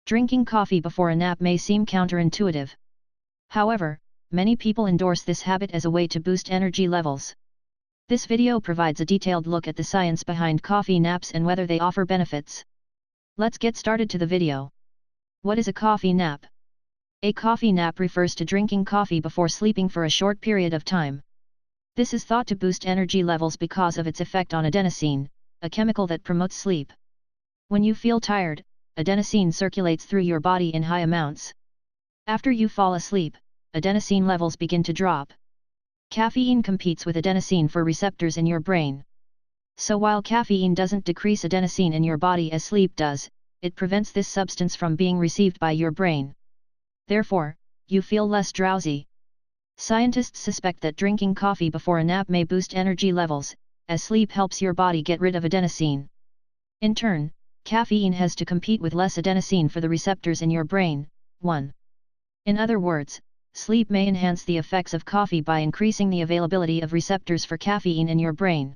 Drinking coffee before a nap may seem counterintuitive. However, many people endorse this habit as a way to boost energy levels. This video provides a detailed look at the science behind coffee naps and whether they offer benefits. Let's get started to the video. What is a coffee nap? A coffee nap refers to drinking coffee before sleeping for a short period of time. This is thought to boost energy levels because of its effect on adenosine, a chemical that promotes sleep. When you feel tired, adenosine circulates through your body in high amounts. After you fall asleep, adenosine levels begin to drop. Caffeine competes with adenosine for receptors in your brain. So while caffeine doesn't decrease adenosine in your body as sleep does, it prevents this substance from being received by your brain. Therefore, you feel less drowsy. Scientists suspect that drinking coffee before a nap may boost energy levels, as sleep helps your body get rid of adenosine. In turn, caffeine has to compete with less adenosine for the receptors in your brain. 1. In other words, sleep may enhance the effects of coffee by increasing the availability of receptors for caffeine in your brain.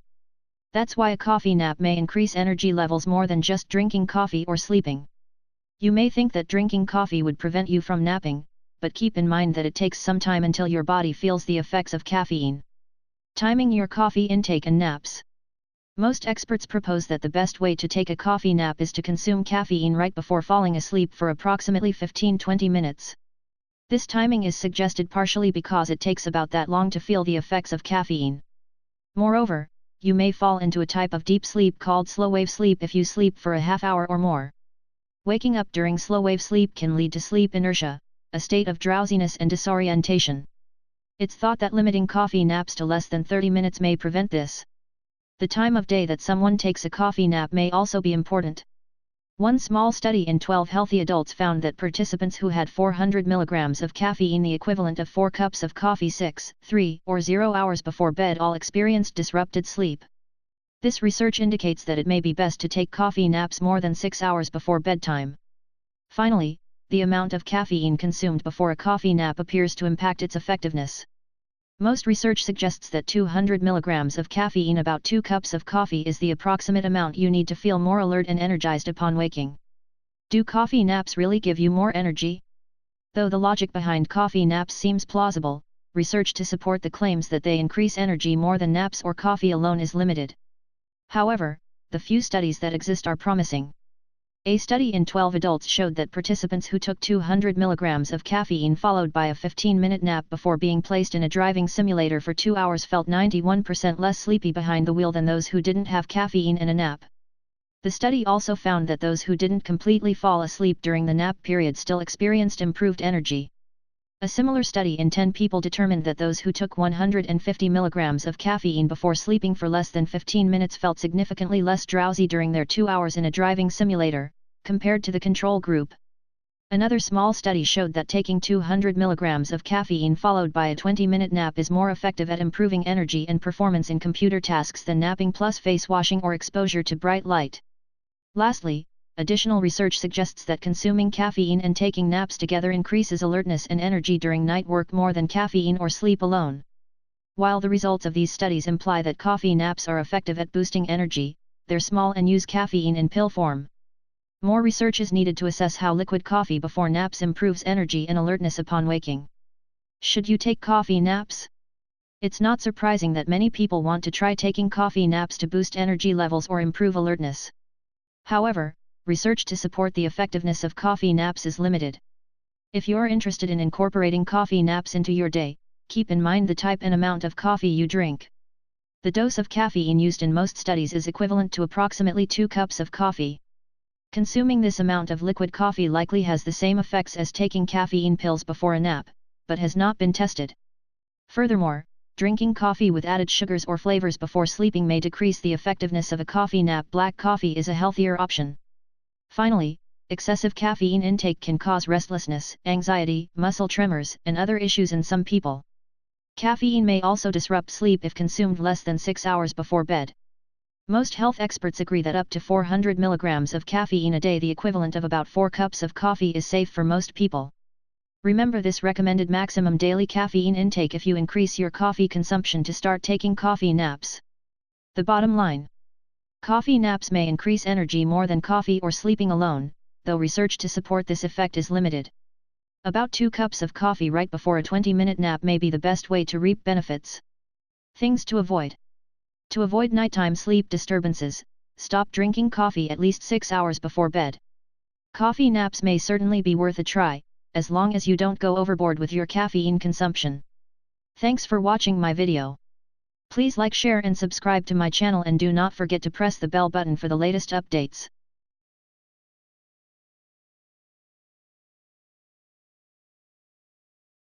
That's why a coffee nap may increase energy levels more than just drinking coffee or sleeping. You may think that drinking coffee would prevent you from napping, but keep in mind that it takes some time until your body feels the effects of caffeine. Timing your coffee intake and naps. Most experts propose that the best way to take a coffee nap is to consume caffeine right before falling asleep for approximately 15-20 minutes. This timing is suggested partially because it takes about that long to feel the effects of caffeine. Moreover, you may fall into a type of deep sleep called slow-wave sleep if you sleep for a half hour or more. Waking up during slow-wave sleep can lead to sleep inertia, a state of drowsiness and disorientation. It's thought that limiting coffee naps to less than 30 minutes may prevent this. The time of day that someone takes a coffee nap may also be important. One small study in 12 healthy adults found that participants who had 400 mg of caffeine, the equivalent of 4 cups of coffee 6, 3, or 0 hours before bed, all experienced disrupted sleep. This research indicates that it may be best to take coffee naps more than 6 hours before bedtime. Finally, the amount of caffeine consumed before a coffee nap appears to impact its effectiveness. Most research suggests that 200 mg of caffeine, about 2 cups of coffee, is the approximate amount you need to feel more alert and energized upon waking. Do coffee naps really give you more energy? Though the logic behind coffee naps seems plausible, research to support the claims that they increase energy more than naps or coffee alone is limited. However, the few studies that exist are promising. A study in 12 adults showed that participants who took 200 mg of caffeine followed by a 15-minute nap before being placed in a driving simulator for 2 hours felt 91% less sleepy behind the wheel than those who didn't have caffeine and a nap. The study also found that those who didn't completely fall asleep during the nap period still experienced improved energy. A similar study in 10 people determined that those who took 150 mg of caffeine before sleeping for less than 15 minutes felt significantly less drowsy during their 2 hours in a driving simulator, compared to the control group. Another small study showed that taking 200 mg of caffeine followed by a 20-minute nap is more effective at improving energy and performance in computer tasks than napping plus face washing or exposure to bright light. Lastly, additional research suggests that consuming caffeine and taking naps together increases alertness and energy during night work more than caffeine or sleep alone. While the results of these studies imply that coffee naps are effective at boosting energy, they're small and use caffeine in pill form. More research is needed to assess how liquid coffee before naps improves energy and alertness upon waking. Should you take coffee naps? It's not surprising that many people want to try taking coffee naps to boost energy levels or improve alertness. However, research to support the effectiveness of coffee naps is limited. If you're interested in incorporating coffee naps into your day, keep in mind the type and amount of coffee you drink. The dose of caffeine used in most studies is equivalent to approximately 2 cups of coffee. Consuming this amount of liquid coffee likely has the same effects as taking caffeine pills before a nap, but has not been tested. Furthermore, drinking coffee with added sugars or flavors before sleeping may decrease the effectiveness of a coffee nap. Black coffee is a healthier option. Finally, excessive caffeine intake can cause restlessness, anxiety, muscle tremors, and other issues in some people. Caffeine may also disrupt sleep if consumed less than 6 hours before bed. Most health experts agree that up to 400 mg of caffeine a day, the equivalent of about 4 cups of coffee, is safe for most people. Remember this recommended maximum daily caffeine intake if you increase your coffee consumption to start taking coffee naps. The bottom line: coffee naps may increase energy more than coffee or sleeping alone, though research to support this effect is limited. About 2 cups of coffee right before a 20-minute nap may be the best way to reap benefits. Things to avoid. To avoid nighttime sleep disturbances, stop drinking coffee at least 6 hours before bed. Coffee naps may certainly be worth a try, as long as you don't go overboard with your caffeine consumption. Thanks for watching my video. Please like, share and subscribe to my channel, and do not forget to press the bell button for the latest updates.